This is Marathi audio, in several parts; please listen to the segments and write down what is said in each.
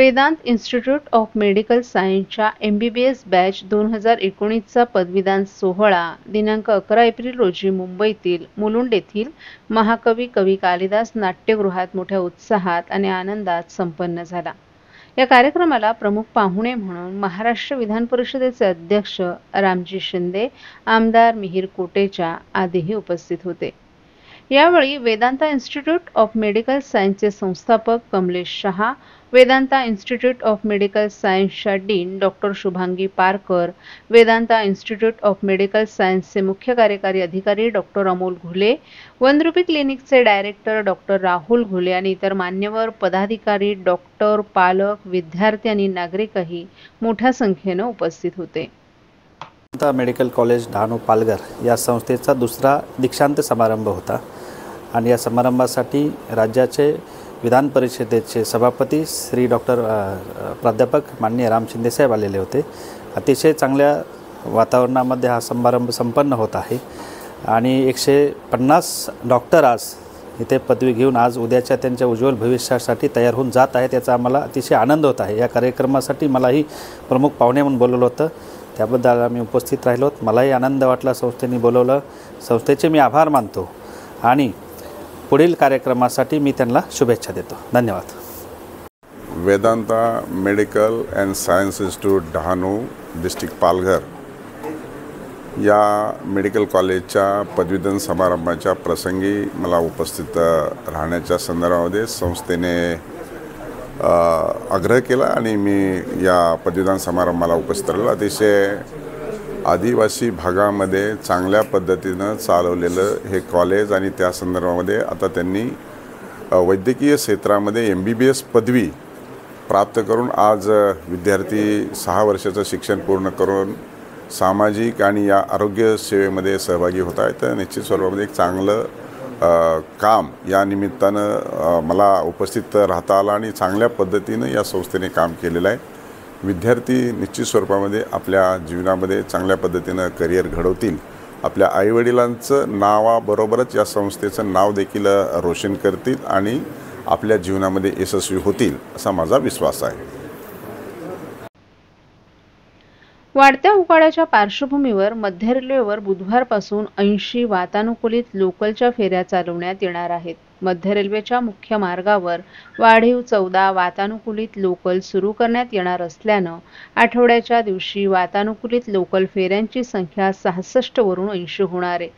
वेदांत इन्स्टिट्यूट ऑफ मेडिकल सायन्सच्या MBBS बॅच 2019चा पदवीदान सोहळा दिनांक 11 एप्रिल रोजी मुंबईतील मुलुंड येथील महाकवी कवी कालिदास नाट्यगृहात मोठ्या उत्साहात आणि आनंदात संपन्न झाला। या कार्यक्रमाला प्रमुख पाहुणे म्हणून महाराष्ट्र विधान परिषदेचे अध्यक्ष रामजी शिंदे, आमदार मिहिर कोटेचा आदीही उपस्थित होते। यावेळी वेदांता इन्स्टिट्यूट ऑफ मेडिकल सायन्सचे संस्थापक Kamlesh Shah, Vedanta institute of medical सायन्सच्या dean doctor Shubhangi Parkar, Vedanta institute of medical सायन्सचे मुख्य कार्यकारी अधिकारी डॉक्टर अमोल घुले, वनरूपी क्लिनिकचे डायरेक्टर डॉक्टर राहुल घुले आणि इतर मान्यवर पदाधिकारी, डॉक्टर, पालक, विद्यार्थी आणि नागरिकही मोठ्या संख्येने उपस्थित होते। मेडिकल कॉलेज डहाणू पालघर या संस्थेचा दुसरा दीक्षांत समारंभ होता आणि या समारंभासाठी राज्याचे विधान परिषदेचे सभापती श्री डॉक्टर प्राध्यापक माननीय राम शिंदे साहेब आलेले होते। अतिशय चांगल्या वातावरणामध्ये हा समारंभ संपन्न होत आहे आणि 150 डॉक्टर आज इथे पदवी घेऊन आज उद्याच्या त्यांच्या उज्ज्वल भविष्यासाठी तयार होऊन जात आहेत। याचा आम्हाला अतिशय आनंद होत आहे। या कार्यक्रमासाठी मलाही प्रमुख पाहुणे म्हणून बोलवलं होतं, त्याबद्दल आम्ही उपस्थित राहिलो। मलाही आनंद वाटला संस्थेने बोलवलं, संस्थेचे मी आभार मानतो आणि पुढील कार्यक्रमासाठी मी त्यांना शुभेच्छा देतो। धन्यवाद। Vedanta medical and science institute Dahanu district Palghar या मेडिकल कॉलेजच्या पदवीदान समारंभाच्या प्रसंगी मला उपस्थित राहण्याच्या संदर्भामध्ये संस्थेने आग्रह केला आणि मी या पदवीदान समारंभाला उपस्थित राहिलो। अतिशय आदिवासी भागामध्ये चांगल्या पद्धतीनं चालवलेलं हे कॉलेज आणि त्या संदर्भामध्ये आता त्यांनी वैद्यकीय क्षेत्रामध्ये MBBS पदवी प्राप्त करून आज विद्यार्थी 6 वर्षाचं शिक्षण पूर्ण करून सामाजिक आणि या आरोग्य सेवेमध्ये सहभागी होत आहेत। तर निश्चित स्वरूपामध्ये एक चांगलं काम या निमित्तानं मला उपस्थित राहता आलं आणि चांगल्या पद्धतीनं या संस्थेने काम केलेलं आहे। विद्यार्थी निश्चित स्वरूपामध्ये आपल्या जीवनामध्ये चांगल्या पद्धतीनं करिअर घडवतील, आपल्या आईवडिलांचं नावाबरोबरच या संस्थेचं नाव देखील रोशन करतील आणि आपल्या जीवनामध्ये यशस्वी होतील असा माझा विश्वास आहे। वाढत्या उकाड्याच्या पार्श्वभूमीवर मध्य रेल्वेवर बुधवारपासून 80 वातानुकूलित लोकलच्या फेऱ्या चालवण्यात येणार आहेत। मध्य रेल्वेच्या मुख्य मार्गावर वाढीव 14 वातानुकूलित लोकल सुरू करण्यात येणार असल्यानं आठवड्याच्या दिवशी वातानुकूलित लोकल फेऱ्यांची संख्या 66 वरून 80 होणार आहे।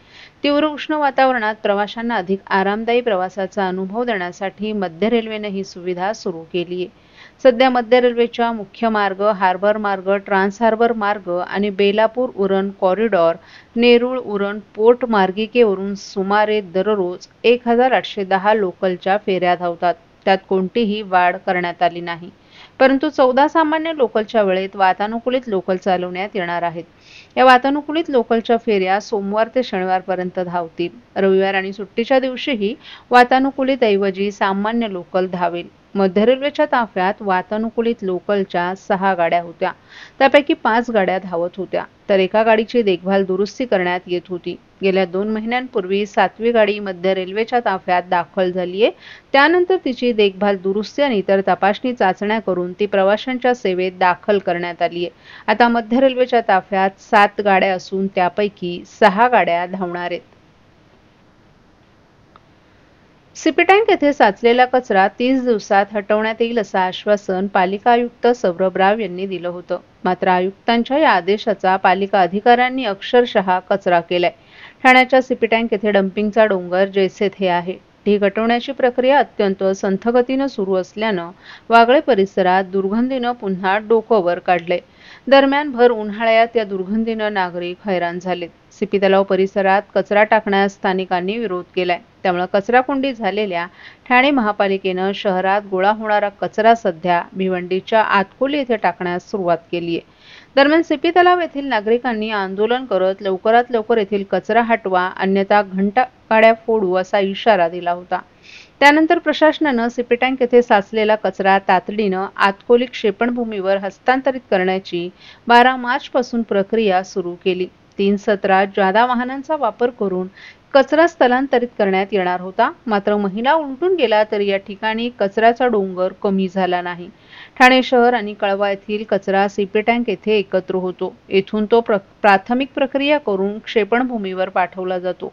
तीव्र उष्ण वातावरणात प्रवाशांना अधिक आरामदायी प्रवासाचा अनुभव देण्यासाठी मध्य रेल्वेने ही सुविधा सुरू केली आहे। सध्या मध्य रेल्वेच्या मुख्य मार्ग, हार्बर मार्ग, ट्रान्स हार्बर मार्ग आणि बेलापूर उरण कॉरिडॉर, नेरूळ उरण पोर्ट मार्गिकेवरून सुमारे दररोज 1810 लोकलच्या फेऱ्या धावतात। त्यात कोणतीही वाढ करण्यात आली नाही, परंतु 14 सामान्य लोकलच्या वेळेत वातानुकूलित लोकल चालवण्यात येणार आहेत। या वातानुकूलित लोकलच्या फेऱ्या सोमवार ते शनिवारपर्यंत धावतील। रविवार आणि सुट्टीच्या दिवशीही वातानुकूलित ऐवजी सामान्य लोकल धावेल। मध्य रेल्वेच्या ताफ्यात वातानुकूलित लोकलच्या 6 गाड्या होत्या, त्यापैकी 5 गाड्या धावत होत्या, तर एका गाडीची देखभाल दुरुस्ती करण्यात येत होती। गेल्या 2 महिन्यांपूर्वी 7वी गाडी मध्य रेल्वेच्या ताफ्यात दाखल झाली आहे। त्यानंतर तिची देखभाल दुरुस्ती आणि इतर तपासणी चाचण्या करून ती प्रवाशांच्या सेवेत दाखल करण्यात आली आहे। आता मध्य रेल्वेच्या ताफ्यात 7 गाड्या असून त्यापैकी 6 गाड्या धावणार आहेत। सीपी टँक येथे साचलेला कचरा 30 दिवसात हटवण्यात येईल असं आश्वासन पालिका आयुक्त सौरभ राव यांनी दिलं होतं। मात्र आयुक्तांच्या या आदेशाचा पालिका अधिकाऱ्यांनी अक्षरशः कचरा केलाय। ठाण्याच्या सीपी टँक येथे डम्पिंगचा डोंगर जैसे थे आहे। ढीग हटवण्याची प्रक्रिया अत्यंत संथ गतीनं सुरू असल्यानं वागळे परिसरात दुर्गंधीनं पुन्हा डोकं वर काढले। दरम्यान भर उन्हाळ्यात या दुर्गंधीनं नागरिक हैराण झालेत। सीपी तलाव परिसरात कचरा टाकण्यास स्थानिकांनी विरोध केलाय, त्यामुळे कचराकोंडी झालेल्या ठाणे महापालिकेनं शहरात गोळा होणारा कचरा सध्या भिवंडीच्या आतकोली येथे टाकण्यास सुरुवात केली आहे। दरम्यान सीपी तलाव येथील नागरिकांनी आंदोलन करत लवकरात लवकर येथील कचरा हटवा, अन्यथा घंटागाड्या फोडू असा इशारा दिला होता। त्यानंतर प्रशासनानं सीपी टँक येथे साचलेला कचरा तातडीनं आतकोली क्षेपणभूमीवर हस्तांतरित करण्याची 12 मार्च पासून प्रक्रिया सुरू केली। 3 सत्रात जादा वाहनांचा वापर करून कचरा स्थलांतरित करण्यात येणार होता. मात्र महिना उलटून गेला तरी या ठिकाणी कचऱ्याचा डोंगर कमी झाला नाही. ठाणे शहर आणि कळवा येथील कचरा सीपी टँक येथे एकत्र होतो. येथून तो प्राथमिक प्रक्रिया करून क्षेपणभूमीवर पाठवला जातो.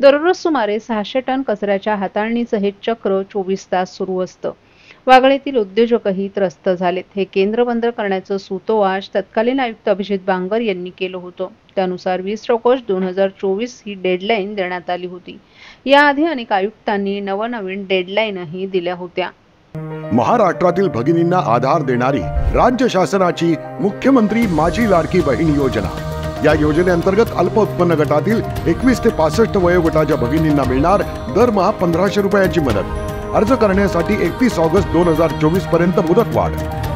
दररोज सुमारे 600 टन कचऱ्याच्या हाताळणीचं हे चक्र 24 तास सुरू असतं. वागळेतील उद्योजकही त्रस्त झालेत. हे केंद्र बंद करण्याचं सूतोवाच तत्कालीन आयुक्त अभिजित बांगर यांनी केलं होतं. त्यानुसार 20 ऑगस्ट 2024 ही डेडलाईन देण्यात आली होती. याआधी अनेक आयुक्तांनी नवनवीन डेडलाईनही दिल्या होत्या. महाराष्ट्रातील भगिनींना आधार देणारी राज्य शासनाची मुख्यमंत्री माझी लाडकी बहीण योजना. या योजनेअंतर्गत अल्प उत्पन्न गटातील 21 ते 65 वयोगटाच्या भगिनींना मिळणार दरमहा 1500 रुपयांची मदत. अर्ज करण्यासाठी 31 ऑगस्ट 2024 पर्यंत मुदतवाढ.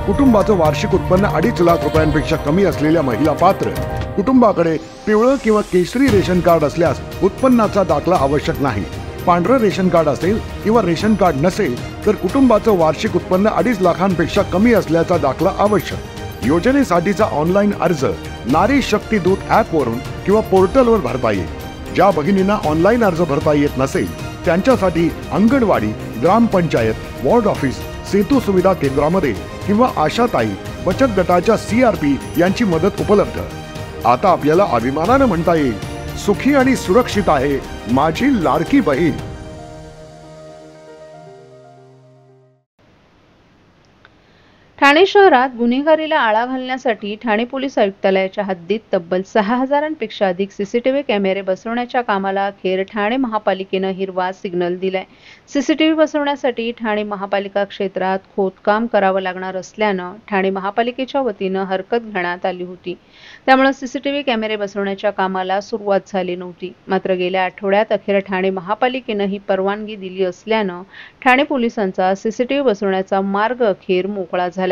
कुटुंबाचं वार्षिक उत्पन्न 2.5 लाख रुपयांपेक्षा कमी असलेल्या महिला पात्र. कुटुंबाकडे पिवळं किंवा केशरी रेशन कार्ड असल्यास उत्पन्नाचा दाखला आवश्यक नाही. पांढरं रेशन कार्ड असेल किंवा रेशन कार्ड नसेल तर कुटुंबाचं वार्षिक उत्पन्न 2.5 लाखांपेक्षा कमी असल्याचा दाखला आवश्यक. योजनेसाठीचा ऑनलाईन अर्ज नारी शक्ती दूत ॲपवरून किंवा पोर्टलवर भरता येईल. ज्या भगिनींना ऑनलाईन अर्ज भरता येत नसेल त्यांच्यासाठी अंगणवाडी, ग्रामपंचायत, वॉर्ड ऑफिस, सेतू सुविधा केंद्रामध्ये किंवा आशाताई बचत गटाच्या CRP यांची मदत उपलब्ध. आता आपल्याला अभिमानानं म्हणता येईल, सुखी आणि सुरक्षित आहे माझी लाडकी बहीण. ठाणे शहरात गुन्हेगारीला आळा घालण्यासाठी ठाणे पोलीस आयुक्तालयाच्या हद्दीत तब्बल 6000पेक्षा अधिक सीसीटीव्ही कॅमेरे बसवण्याच्या कामाला अखेर ठाणे महापालिकेनं हिरवा सिग्नल दिलाय. सीसीटीव्ही बसवण्यासाठी ठाणे महापालिका क्षेत्रात खोदकाम करावं लागणार असल्यानं ठाणे महापालिकेच्या वतीनं हरकत घेण्यात आली होती. त्यामुळे सीसीटीव्ही कॅमेरे बसवण्याच्या कामाला सुरुवात झाली नव्हती. मात्र गेल्या आठवड्यात अखेर ठाणे महापालिकेनं ही परवानगी दिली असल्यानं ठाणे पोलिसांचा सीसीटीव्ही बसवण्याचा मार्ग अखेर मोकळा झालाय.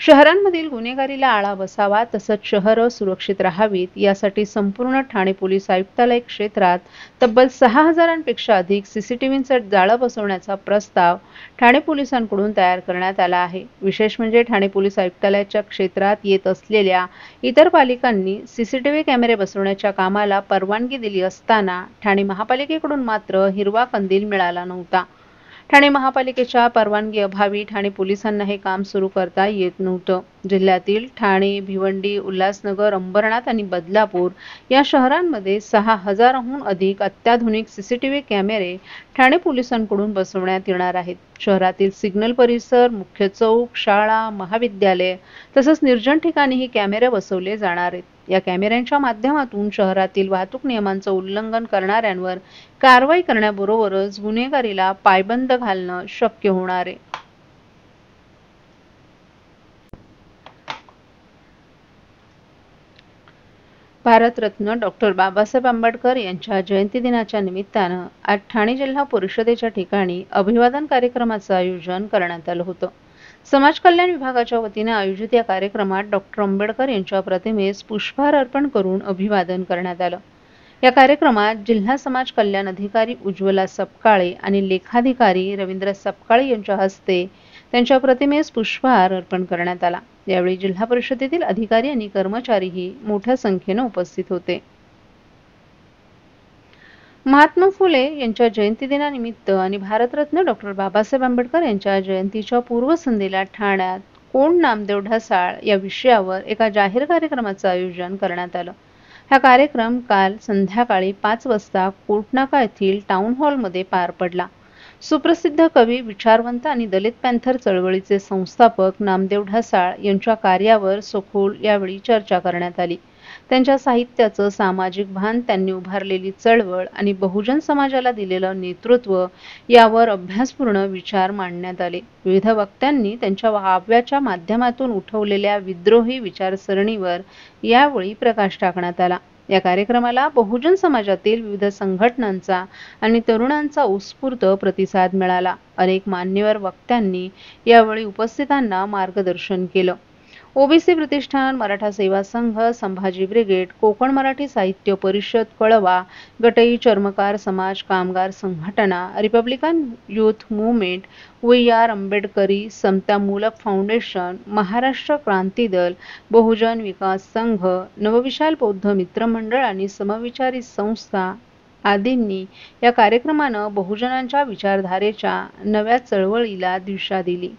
शहरांमधील गुन्हेगारीला आळा बसावा तसंच शहरं सुरक्षित राहावीत यासाठी संपूर्ण ठाणे पोलीस आयुक्तालय क्षेत्रात तब्बल 6000पेक्षा अधिक सीसीटीव्हीचं जाळं बसवण्याचा प्रस्ताव ठाणे पोलिसांकडून तयार करण्यात आला आहे. विशेष म्हणजे ठाणे पोलीस आयुक्तालयाच्या क्षेत्रात येत असलेल्या इतर पालिकांनी सीसीटीव्ही कॅमेरे बसवण्याच्या कामाला परवानगी दिली असताना ठाणे महापालिकेकडून मात्र हिरवा कंदील मिळाला नव्हता. ठाणे महापालिकेच्या परवानगी अभावी ठाणे पोलिसांना हे काम सुरू करता येत नव्हतं. जिल्ह्यातील ठाणे, भिवंडी, उल्हासनगर, अंबरनाथ आणि बदलापूर या शहरांमध्ये 6000हून अधिक अत्याधुनिक सीसीटीव्ही कॅमेरे ठाणे पोलिसांकडून बसवण्यात येणार आहेत. शहरातील सिग्नल परिसर, मुख्य चौक, शाळा, महाविद्यालय तसंच निर्जन ठिकाणी हे कॅमेरे बसवले जाणार आहेत. या कॅमेऱ्यांच्या माध्यमातून शहरातील वाहतूक नियमांचं उल्लंघन करणाऱ्यांवर कारवाई करण्याबरोबरच गुन्हेगारीला पायबंद घालणं शक्य होणार आहे. भारतरत्न डॉक्टर बाबासाहेब आंबेडकर यांच्या जयंती दिनाच्या निमित्तानं आज ठाणे जिल्हा परिषदेच्या ठिकाणी अभिवादन कार्यक्रमाचं आयोजन करण्यात आलं होतं. समाज कल्याण विभागाच्या वतीने आयोजित या कार्यक्रमात डॉक्टर आंबेडकर यांच्या प्रतिमेस पुष्पहार अर्पण करून अभिवादन करण्यात आलं. या कार्यक्रमात जिल्हा समाज कल्याण अधिकारी उज्ज्वला सपकाळे आणि लेखाधिकारी रवींद्र सपकाळे यांच्या हस्ते त्यांच्या प्रतिमेस पुष्पहार अर्पण करण्यात आला. यावेळी जिल्हा परिषदेतील अधिकारी आणि कर्मचारीही मोठ्या संख्येने उपस्थित होते. महात्मा फुले यांच्या जयंती दिनानिमित्त आणि भारतरत्न डॉक्टर बाबासाहेब आंबेडकर यांच्या जयंतीच्या पूर्वसंध्येला ठाण्यात कोण नामदेव ढसाळ या विषयावर एका जाहीर कार्यक्रमाचं आयोजन करण्यात आलं. हा कार्यक्रम काल संध्याकाळी 5 वाजता कोटनाका येथील टाउन हॉलमध्ये पार पडला. सुप्रसिद्ध कवी, विचारवंत आणि दलित पॅंथर चळवळीचे संस्थापक नामदेव ढसाळ यांच्या कार्यावर सखोल यावेळी चर्चा करण्यात आली. त्यांच्या साहित्याचं सामाजिक भान, त्यांनी उभारलेली चळवळ आणि बहुजन समाजाला दिलेलं नेतृत्व यावर अभ्यासपूर्ण विचार मांडण्यात आले. विविध वक्त्यांनी त्यांच्या काव्याच्या माध्यमातून उठवलेल्या विद्रोही विचारसरणीवर यावेळी प्रकाश टाकण्यात आला. या कार्यक्रमाला बहुजन समाजातील विविध संघटनांचा आणि तरुणांचा उत्स्फूर्त प्रतिसाद मिळाला. अनेक मान्यवर वक्त्यांनी यावेळी उपस्थितांना मार्गदर्शन केलं. ओबीसी प्रतिष्ठान, मराठा सेवा संघ, संभाजी ब्रिगेड, कोकण मराठी साहित्य परिषद, कळवा, गटई चर्मकार समाज, कामगार संघटना, republican youth movement, we are आंबेडकरी, समता मूलक फाउंडेशन, महाराष्ट्र क्रांती दल, बहुजन विकास संघ, नवविशाल बौद्ध मित्रमंडळ आणि समविचारी संस्था आदींनी या कार्यक्रमानं बहुजनांच्या विचारधारेच्या नव्या चळवळीला दिशा दिली.